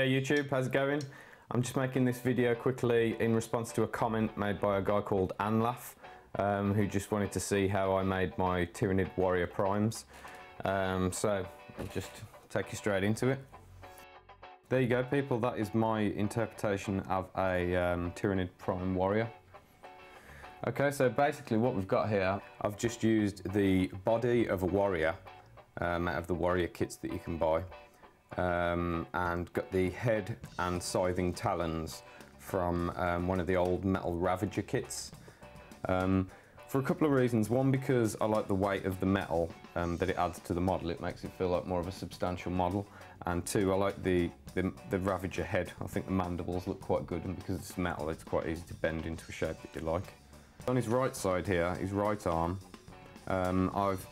Yeah, YouTube, how's it going? I'm just making this video quickly in response to a comment made by a guy called Anlaf, who just wanted to see how I made my Tyranid Warrior Primes. So I'll just take you straight into it. There you go, people, that is my interpretation of a Tyranid Prime Warrior. Okay, so basically what we've got here, I've just used the body of a warrior out of the warrior kits that you can buy. And got the head and scything talons from one of the old metal Ravager kits for a couple of reasons. One, because I like the weight of the metal that it adds to the model. It makes it feel like more of a substantial model. And two, I like the Ravager head. I think the mandibles look quite good, and because it's metal it's quite easy to bend into a shape that you like. On his right side here, his right arm, I've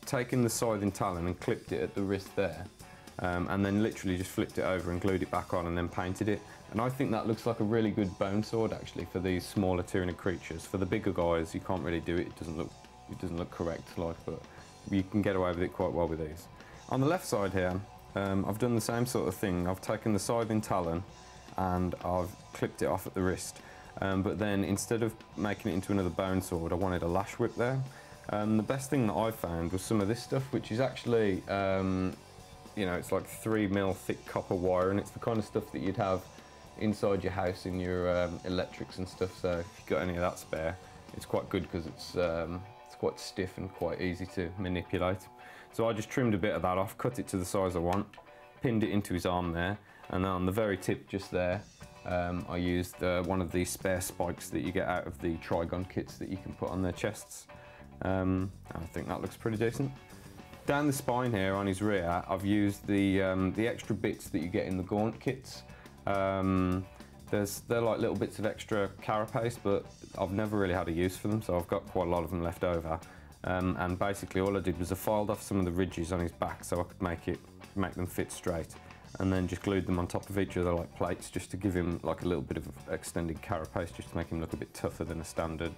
taken the scything talon and clipped it at the wrist there. And then literally just flipped it over and glued it back on and then painted it. And I think that looks like a really good bone sword actually for these smaller Tyranid creatures. For the bigger guys you can't really do it, it doesn't look correct, like, but you can get away with it quite well with these. On the left side here, I've done the same sort of thing. I've taken the scything talon and I've clipped it off at the wrist. But then instead of making it into another bone sword, I wanted a lash whip there. The best thing that I found was some of this stuff, which is actually you know, it's like 3mm thick copper wire, and it's the kind of stuff that you'd have inside your house in your electrics and stuff. So if you've got any of that spare, it's quite good because it's quite stiff and quite easy to manipulate. So I just trimmed a bit of that off, cut it to the size I want, pinned it into his arm there, and then on the very tip just there, I used one of these spare spikes that you get out of the Trigon kits that you can put on their chests. I think that looks pretty decent. Down the spine here on his rear, I've used the extra bits that you get in the Gaunt kits. They're like little bits of extra carapace, but I've never really had a use for them, so I've got quite a lot of them left over. And basically all I did was I filed off some of the ridges on his back so I could make them fit straight, and then just glued them on top of each other like plates, just to give him like a little bit of extended carapace, just to make him look a bit tougher than a standard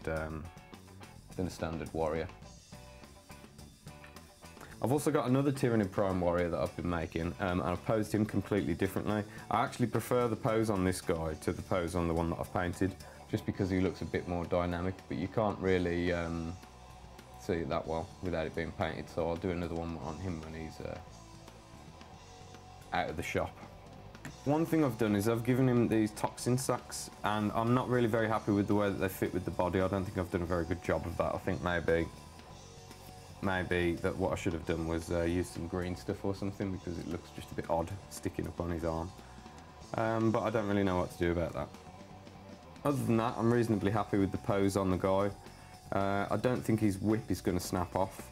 warrior. I've also got another Tyranid Prime warrior that I've been making, and I've posed him completely differently. I actually prefer the pose on this guy to the pose on the one that I've painted, just because he looks a bit more dynamic, but you can't really see it that well without it being painted, so I'll do another one on him when he's out of the shop. One thing I've done is I've given him these toxin sacks, and I'm not really very happy with the way that they fit with the body. I don't think I've done a very good job of that. I think maybe that what I should have done was use some green stuff or something, because it looks just a bit odd sticking up on his arm. But I don't really know what to do about that. Other than that, I'm reasonably happy with the pose on the guy. I don't think his whip is going to snap off.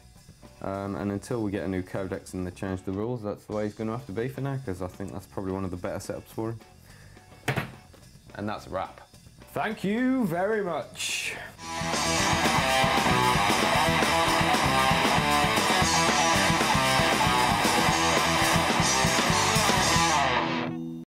And until we get a new codex and they change the rules, that's the way he's going to have to be for now, because I think that's probably one of the better setups for him. And that's a wrap. Thank you very much.